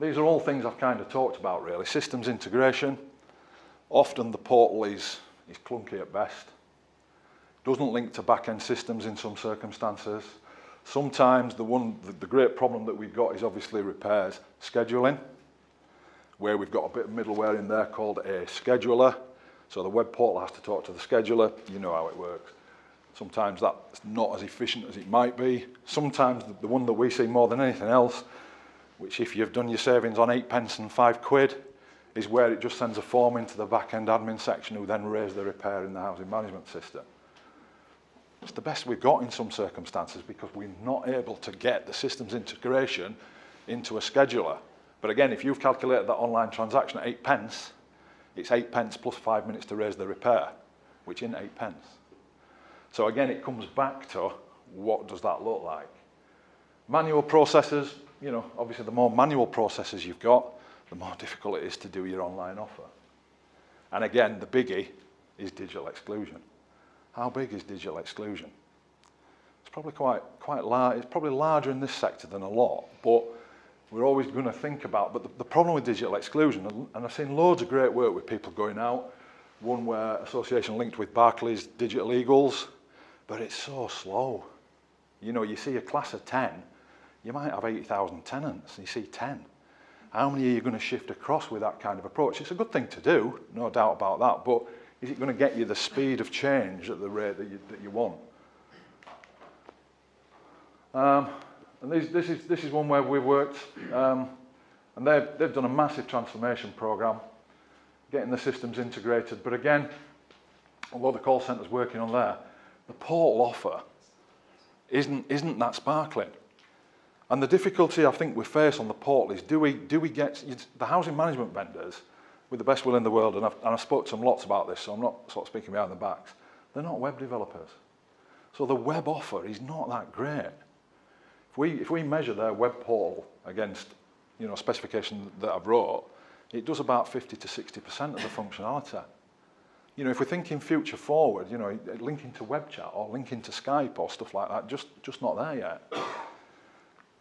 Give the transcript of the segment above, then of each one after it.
these are all things I've kind of talked about really. Systems integration, often the portal is clunky at best. Doesn't link to back-end systems in some circumstances. Sometimes the great problem that we've got is obviously repairs scheduling, where we've got a bit of middleware in there called a scheduler. So the web portal has to talk to the scheduler. You know how it works. Sometimes that's not as efficient as it might be. Sometimes the one that we see more than anything else, which if you've done your savings on 8 pence and £5, is where it just sends a form into the back-end admin section who then raise the repair in the housing management system. It's the best we've got in some circumstances because we're not able to get the systems integration into a scheduler. But again, if you've calculated that online transaction at 8 pence, it's 8 pence plus 5 minutes to raise the repair, which isn't 8 pence. So again, it comes back to what does that look like? Manual processes, you know, obviously the more manual processes you've got, the more difficult it is to do your online offer. And again, the biggie is digital exclusion. How big is digital exclusion? It's probably quite large. It's probably larger in this sector than a lot, but we're always going to think about, but the problem with digital exclusion, and I've seen loads of great work with people going out, one where association linked with Barclays Digital Eagles, but it's so slow. You know, you see a class of 10, you might have 80,000 tenants, and you see 10. How many are you going to shift across with that kind of approach? It's a good thing to do, no doubt about that, but is it going to get you the speed of change at the rate that you want? And this is one where we've worked, and they've done a massive transformation program, getting the systems integrated. But again, although the call centre's working on there, the portal offer isn't that sparkling. And the difficulty I think we face on the portal is do we get the housing management vendors with the best will in the world, and I've spoken to them lots about this, so I'm not sort of speaking behind their backs. They're not web developers, so the web offer is not that great. If we measure their web portal against, you know, specification that I've wrote, it does about 50 to 60% of the functionality. You know, if we're thinking future forward, you know, linking to web chat or linking to Skype or stuff like that, just not there yet.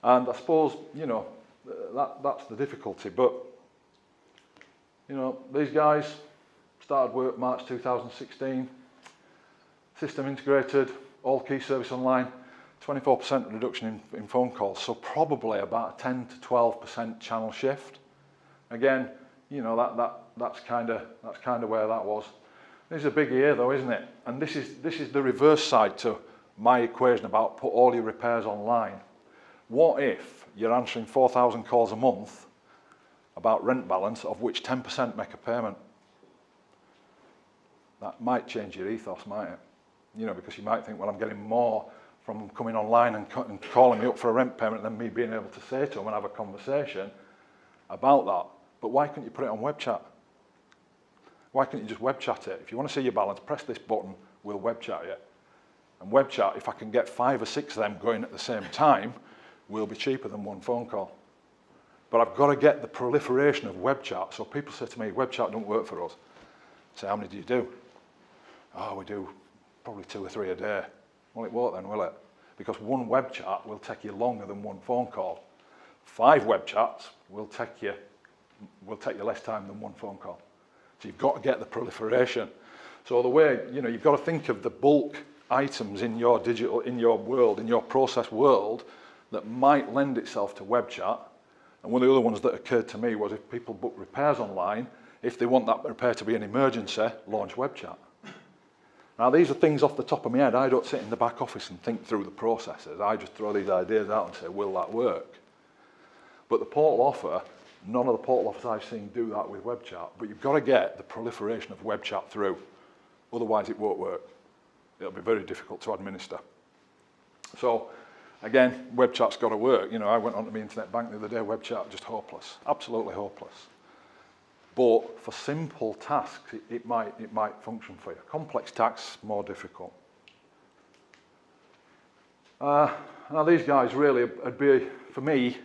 And I suppose, you know, that's the difficulty. But, you know, these guys started work March 2016, system integrated, all key service online, 24% reduction in phone calls, so probably about a 10 to 12% channel shift. Again, you know, that's kind of where that was. This is a big year though, isn't it? And this is the reverse side to my equation about put all your repairs online. What if you're answering 4,000 calls a month about rent balance, of which 10% make a payment? That might change your ethos, might it? You know, because you might think, well, I'm getting more from coming online and calling me up for a rent payment than me being able to say to them and have a conversation about that. But why couldn't you put it on web chat? Why couldn't you just web chat it? If you want to see your balance, press this button, we'll web chat it. And web chat, if I can get 5 or 6 of them going at the same time, will be cheaper than one phone call. But I've got to get the proliferation of web chat. So people say to me, web chat don't work for us. I say, how many do you do? Oh, we do probably 2 or 3 a day. Well, it won't then, will it? Because one web chat will take you longer than one phone call. 5 web chats will take you less time than one phone call. So you've got to get the proliferation. So the way, you know, you've got to think of the bulk items in your digital, in your world, in your process world that might lend itself to web chat. And one of the other ones that occurred to me was if people book repairs online, if they want that repair to be an emergency, launch web chat. Now, these are things off the top of my head. I don't sit in the back office and think through the processes. I just throw these ideas out and say, will that work? But the portal offer, none of the portal offers I've seen do that with web chat. But you've got to get the proliferation of web chat through. Otherwise, it won't work. It'll be very difficult to administer. So, again, web chat's got to work. You know, I went onto my internet bank the other day, web chat, just hopeless. Absolutely hopeless. But for simple tasks, it might function for you. Complex tasks, more difficult. Now these guys really would be, for me,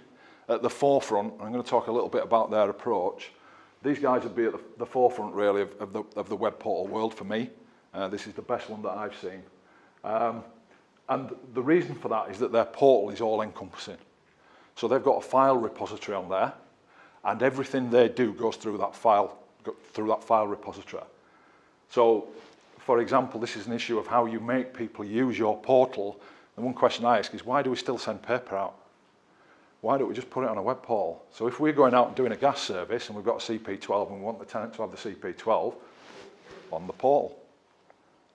at the forefront. I'm going to talk a little bit about their approach. These guys would be at the forefront really of the web portal world for me. This is the best one that I've seen. And the reason for that is that their portal is all encompassing. So they've got a file repository on there. and everything they do goes through that file repository. So, for example, this is an issue of how you make people use your portal. The one question I ask is, why do we still send paper out? Why don't we just put it on a web portal? So if we're going out and doing a gas service and we've got a CP12 and we want the tenant to have the CP12 on the portal,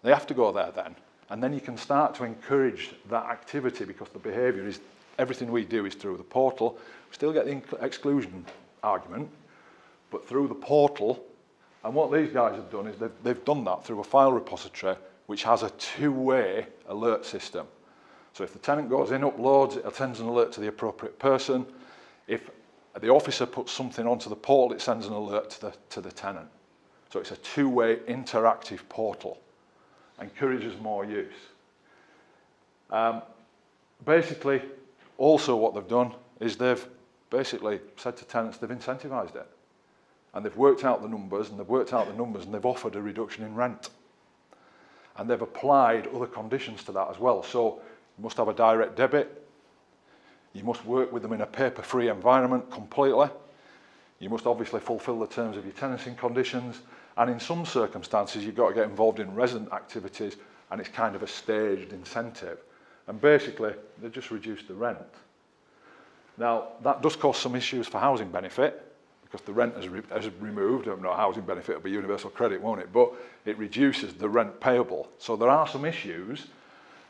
they have to go there then. And then you can start to encourage that activity, because the behaviour is, everything we do is through the portal. We still get the exclusion argument, but through the portal. And what these guys have done is they've done that through a file repository which has a two-way alert system. So if the tenant goes in, uploads, it sends an alert to the appropriate person. If the officer puts something onto the portal, it sends an alert to the tenant. So it's a two-way interactive portal. Encourages more use. Basically, also what they've done is they've basically said to tenants they've incentivised it. And they've worked out the numbers, and they've offered a reduction in rent. And they've applied other conditions to that as well. So you must have a direct debit. You must work with them in a paper-free environment completely. You must obviously fulfil the terms of your tenancy conditions. And in some circumstances, you've got to get involved in resident activities, and it's kind of a staged incentive. And basically, they just reduce the rent. Now, that does cause some issues for housing benefit, because the rent has removed. I don't know, housing benefit will be universal credit, won't it? But it reduces the rent payable. So there are some issues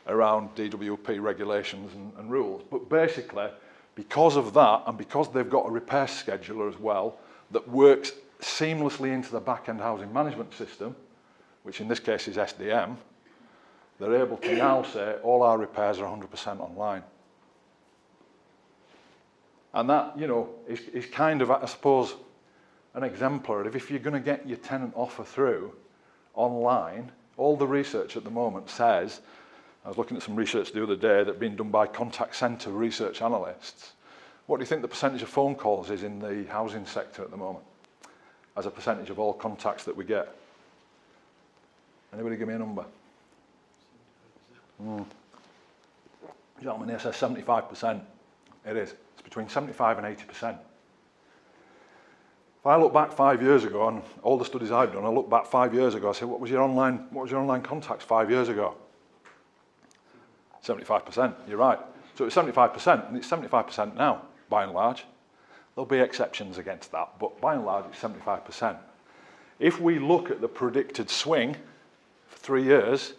around DWP regulations and rules. But basically, because of that, and because they've got a repair scheduler as well, that works seamlessly into the back-end housing management system, which in this case is SDM, they're able to now say all our repairs are 100% online. And that, you know, is kind of, I suppose, an exemplar of if you're going to get your tenant offer through online, all the research at the moment says, I was looking at some research the other day that been done by contact centre research analysts. What do you think the percentage of phone calls is in the housing sector at the moment, as a percentage of all contacts that we get? Anybody give me a number? Gentleman here says 75%. It is. It's between 75 and 80%. If I look back 5 years ago, and all the studies I've done, I look back 5 years ago, I say, what was your online contacts 5 years ago? 75%, you're right. So it's 75%, and it's 75% now, by and large. There'll be exceptions against that, but by and large, it's 75%. If we look at the predicted swing for 3 years,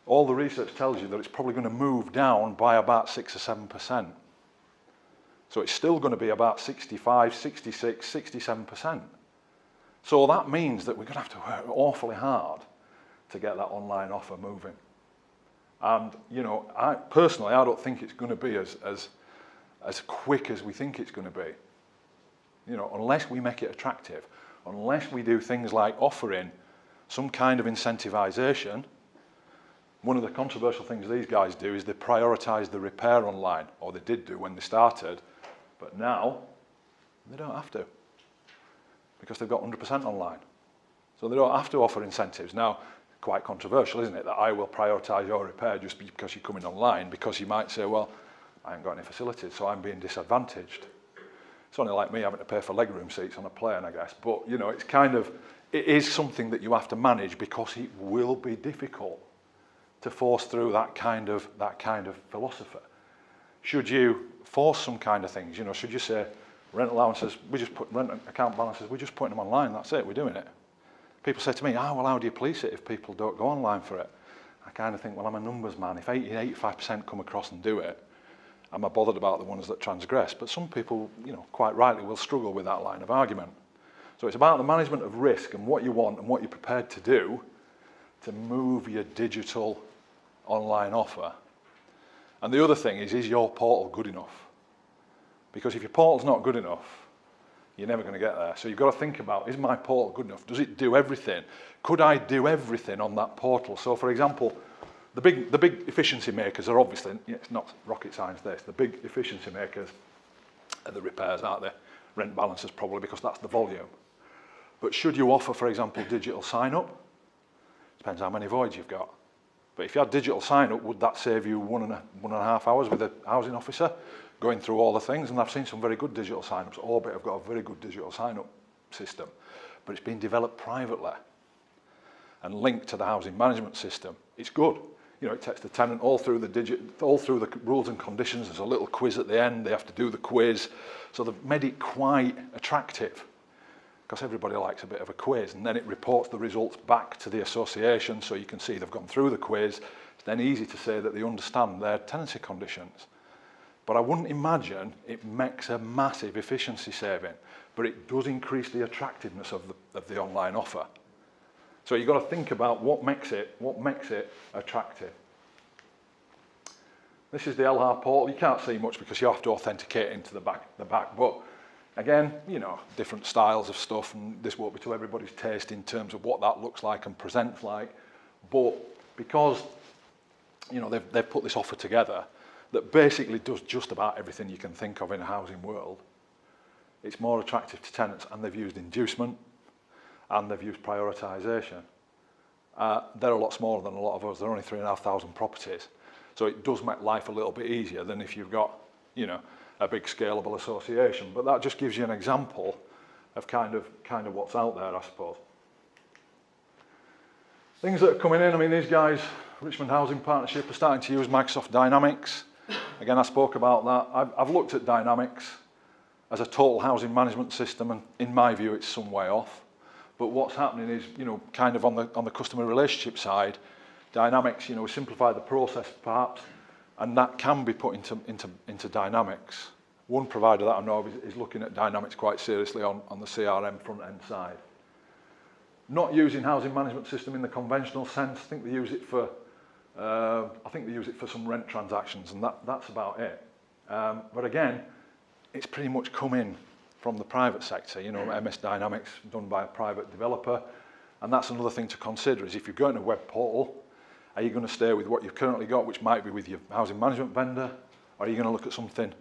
all the research tells you that it's probably going to move down by about 6 or 7%. So it's still going to be about 65, 66, 67%. So that means that we're going to have to work awfully hard to get that online offer moving. And, you know, I don't think it's going to be as quick as we think it's going to be. You know, unless we make it attractive, unless we do things like offering some kind of incentivization. One of the controversial things these guys do is they prioritise the repair online, or they did do when they started, but now they don't have to, because they've got 100% online. So they don't have to offer incentives. Now, quite controversial, isn't it, that I will prioritise your repair just because you're coming online, because you might say, well, I haven't got any facilities, so I'm being disadvantaged. It's only like me having to pay for legroom seats on a plane, I guess. But, you know, it is something that you have to manage, because it will be difficult to force through that kind of philosophy. Should you force some kind of things? You know, should you say rent allowances, rent account balances, we're just putting them online, that's it, we're doing it. People say to me, well, how do you police it if people don't go online for it? I kind of think, well, I'm a numbers man. If 85% come across and do it, I'm not bothered about the ones that transgress. But some people, you know, quite rightly will struggle with that line of argument. So it's about the management of risk and what you want and what you're prepared to do to move your digital online offer. And the other thing is your portal good enough? Because if your portal's not good enough, you're never going to get there. So you've got to think about, is my portal good enough? Does it do everything? Could I do everything on that portal? So for example, the big efficiency makers are obviously, it's not rocket science this, the big efficiency makers are the repairs, aren't they? Rent balances probably, because that's the volume. But should you offer, for example, digital sign-up? Depends how many voids you've got. But if you had digital sign-up, would that save you 1.5 hours with a housing officer going through all the things? And I've seen some very good digital sign-ups. Orbit have got a very good digital sign-up system, but it's been developed privately and linked to the housing management system. It's good. You know, it takes the tenant all through the rules and conditions. There's a little quiz at the end. They have to do the quiz. So they've made it quite attractive, because everybody likes a bit of a quiz, and then it reports the results back to the association, so you can see they've gone through the quiz. It's then easy to say that they understand their tenancy conditions. But I wouldn't imagine it makes a massive efficiency saving, but it does increase the attractiveness of the online offer. So you've got to think about what makes it attractive. This is the LR portal. You can't see much because you have to authenticate into the back, but again, you know, different styles of stuff, and this won't be to everybody's taste in terms of what that looks like and presents like. But because, you know, they've put this offer together that basically does just about everything you can think of in a housing world, it's more attractive to tenants, and they've used inducement and they've used prioritisation. They're a lot smaller than a lot of us. They're only 3,500 properties. So it does make life a little bit easier than if you've got, you know, a big scalable association. But that just gives you an example of kind of what's out there, I suppose. Things that are coming in, I mean, these guys, Richmond Housing Partnership, are starting to use Microsoft Dynamics. Again, I spoke about that. I've looked at Dynamics as a total housing management system, and in my view, it's some way off. But what's happening is, you know, kind of on the customer relationship side, Dynamics, you know, we simplify the process perhaps, and that can be put into Dynamics. One provider that I know of is looking at Dynamics quite seriously on the CRM front end side. Not using housing management system in the conventional sense. I think they use it for some rent transactions, and that's about it. But again, it's pretty much come in from the private sector. You know, MS Dynamics done by a private developer, and that's another thing to consider. Is if you're going to a web portal, are you going to stay with what you've currently got, which might be with your housing management vendor, or are you going to look at something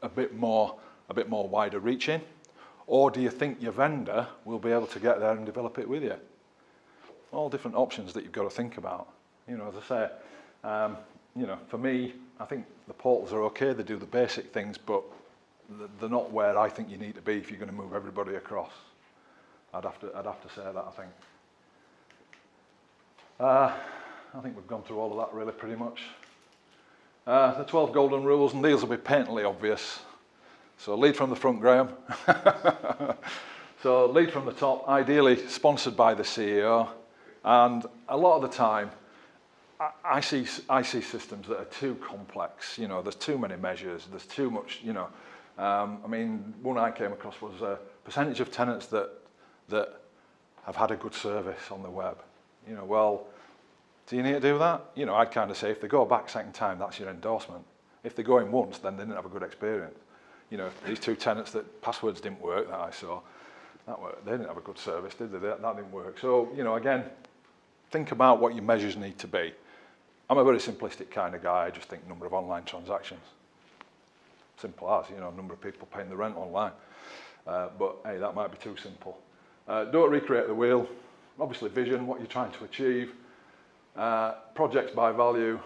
a bit more wider reaching, or do you think your vendor will be able to get there and develop it with you? All different options that you've got to think about. You know, as I say, you know, for me, I think the portals are okay. They do the basic things, but they're not where I think you need to be if you're going to move everybody across. I'd have to say that, I think we've gone through all of that really pretty much. The 12 golden rules, and these will be patently obvious. So lead from the front, Graham. So lead from the top, ideally sponsored by the CEO. And a lot of the time, I see systems that are too complex. You know, there's too many measures. There's too much. You know, I mean, one I came across was a percentage of tenants that have had a good service on the web. You know, well, do you need to do that? You know, I'd kind of say if they go back second time, that's your endorsement. If they go in once, then they didn't have a good experience. You know, these two tenants that passwords didn't work that I saw, they didn't have a good service, did they? That didn't work. So, you know, again, think about what your measures need to be. I'm a very simplistic kind of guy. I just think number of online transactions. Simple as, you know, number of people paying the rent online. But hey, that might be too simple. Don't recreate the wheel. Obviously vision, what you're trying to achieve. Projects by value,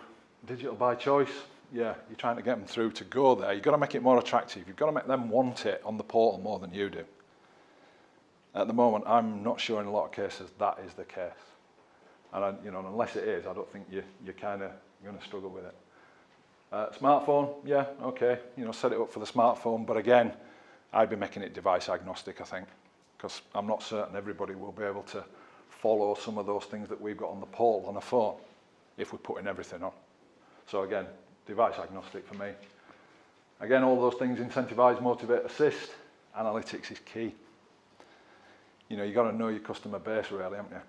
digital by choice. Yeah, you're trying to get them through to go there. You've got to make it more attractive. You've got to make them want it on the portal more than you do. At the moment, I'm not sure in a lot of cases that is the case. And you know, unless it is, I don't think you're kind of going to struggle with it. Smartphone, yeah, okay. You know, set it up for the smartphone. But again, I'd be making it device agnostic, I think, because I'm not certain everybody will be able to follow some of those things that we've got on the portal on a phone if we're putting everything on. So again, device agnostic for me. Again, all those things: incentivize, motivate, assist. Analytics is key. You know, you've got to know your customer base really, haven't you?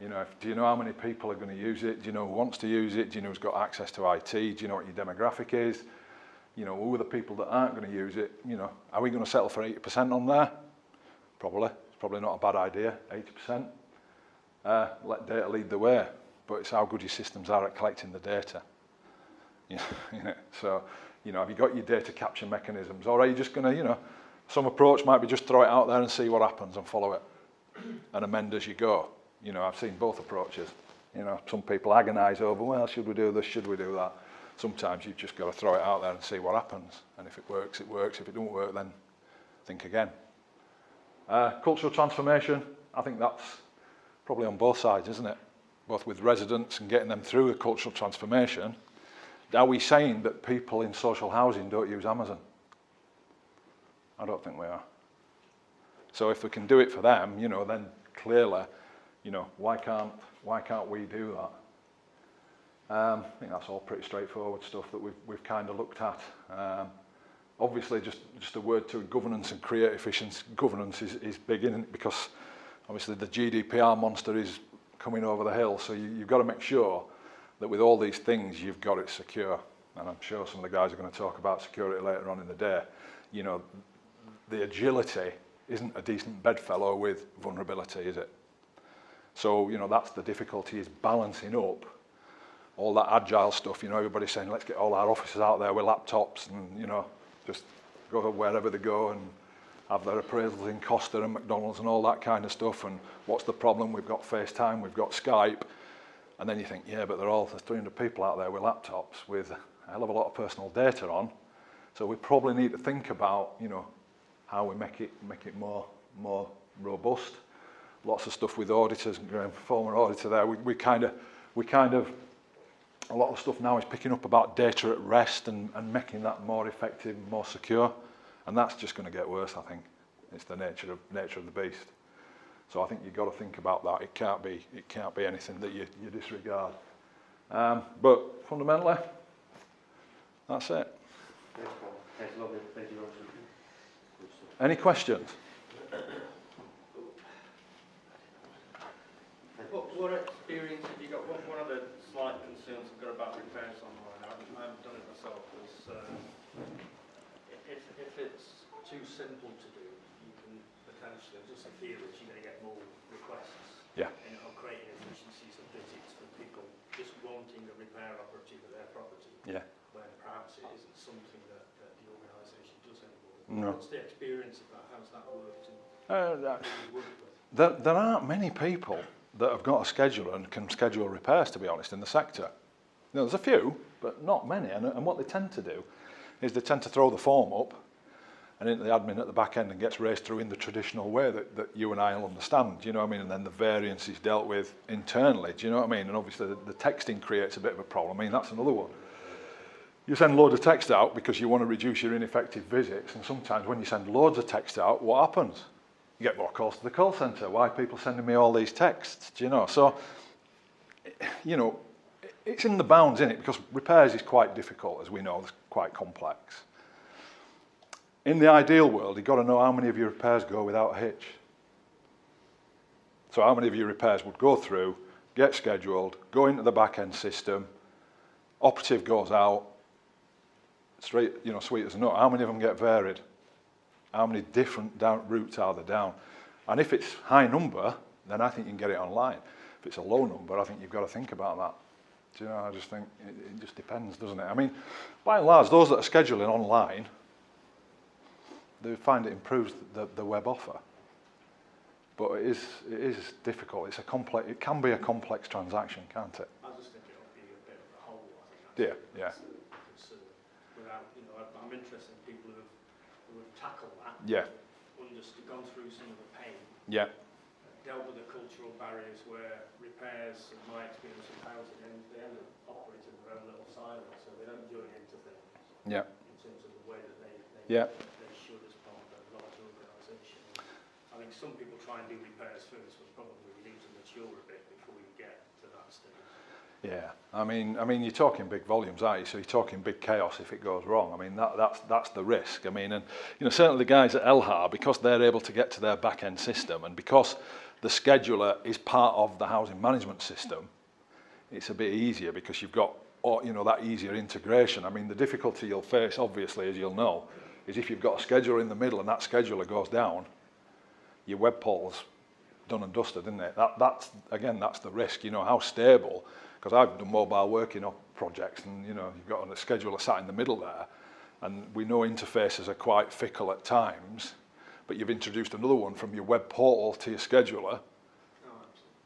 You know, do you know how many people are going to use it? Do you know who wants to use it? Do you know who's got access to IT? Do you know what your demographic is? You know, who are the people that aren't going to use it? You know, are we going to settle for 80% on there? Probably. It's probably not a bad idea, 80%. Let data lead the way, but it's how good your systems are at collecting the data. You know, so, you know, have you got your data capture mechanisms, or are you just going to, you know, some approach might be just throw it out there and see what happens and follow it and amend as you go. You know, I've seen both approaches. You know, some people agonise over, well, should we do this, should we do that? Sometimes you've just got to throw it out there and see what happens. And if it works, it works. If it don't work, then think again. Cultural transformation, I think that's probably on both sides, isn't it? Both with residents and getting them through the cultural transformation. Are we saying that people in social housing don't use Amazon? I don't think we are. So if we can do it for them, you know, then clearly, you know, why can't we do that? I think that's all pretty straightforward stuff that we've kind of looked at. Obviously, just a word to governance and create efficiency. Governance is big in it because obviously the GDPR monster is coming over the hill. So you've got to make sure that with all these things, you've got it secure. And I'm sure some of the guys are going to talk about security later on in the day. You know, the agility isn't a decent bedfellow with vulnerability, is it? So, you know, that's the difficulty, is balancing up all that agile stuff. You know, everybody's saying, let's get all our officers out there with laptops and, you know, just go wherever they go and have their appraisals in Costa and McDonald's and all that kind of stuff. And what's the problem? We've got FaceTime, we've got Skype. And then you think, yeah, but there's 300 people out there with laptops with a hell of a lot of personal data on. So we probably need to think about, you know, how we make it more robust. Lots of stuff with auditors, and former auditor there. We kind of a lot of stuff now is picking up about data at rest and making that more effective, more secure, and that's just going to get worse. I think it's the nature of the beast. So I think you've got to think about that. It can't be anything that you disregard. But fundamentally, that's it. Any questions? What experience have you got? One of the slight concerns I've got about repairs online, I haven't done it myself, is if it's too simple to do, you can potentially, just a fear that you're going to get more requests. Yeah. You know, creating efficiencies of visits for people just wanting a repair operative of their property. Yeah. When perhaps it isn't something that the organisation does anymore. No. What's the experience of that? How's that worked? There aren't many people that have got a scheduler and can schedule repairs, to be honest, in the sector. You know, there's a few, but not many. And what they tend to do is they tend to throw the form up and into the admin at the back end and gets raced through in the traditional way that you and I will understand. Do you know what I mean? And then the variance is dealt with internally. Do you know what I mean? And obviously the texting creates a bit of a problem. I mean, that's another one. You send loads of text out because you want to reduce your ineffective visits, and sometimes when you send loads of text out, what happens? You get more calls to the call centre. Why are people sending me all these texts? Do you know? So, you know, it's in the bounds, isn't it? Because repairs is quite difficult, as we know, it's quite complex. In the ideal world, you've got to know how many of your repairs go without a hitch. So how many of your repairs would go through, get scheduled, go into the back-end system, operative goes out, straight, you know, sweet as a nut. How many of them get varied? How many different routes are there down? And if it's high number, then I think you can get it online. If it's a low number, I think you've got to think about that. Do you know, I just think it just depends, doesn't it? I mean, by and large, those that are scheduling online, they find it improves the web offer. But it is difficult. It's a complex. It can be a complex transaction, can't it? I just think it'll be a bit of a whole. I think yeah. Without, you know, I'm interested in people who have tackled that. Yeah. Gone through some of the pain. Yeah. Dealt with the cultural barriers where repairs, in my experience of housing, they end up operating their own little silo, so they don't join into things. Yeah. In terms of the way that they should as part of a large organisation. I think some people try and do repairs first, but probably need to mature a bit before you get to that stage. Yeah, I mean, you're talking big volumes, aren't you? So you're talking big chaos if it goes wrong. I mean, that's the risk. I mean, and you know, certainly the guys at Elhar, because they're able to get to their back-end system, and because the scheduler is part of the housing management system, it's a bit easier because you've got, you know, that easier integration. I mean, the difficulty you'll face, obviously, as you'll know, is if you've got a scheduler in the middle and that scheduler goes down, your web portal's done and dusted, isn't it? That's the risk. You know, how stable. Because I've done mobile working projects, and you know, you've got a scheduler sat in the middle there, and we know interfaces are quite fickle at times, but you've introduced another one from your web portal to your scheduler.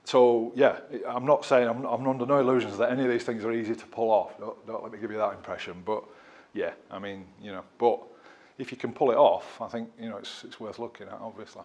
So yeah, I'm not saying, I'm under no illusions that any of these things are easy to pull off. Don't let me give you that impression. But yeah, I mean, you know, but if you can pull it off, I think, you know, it's worth looking at, obviously.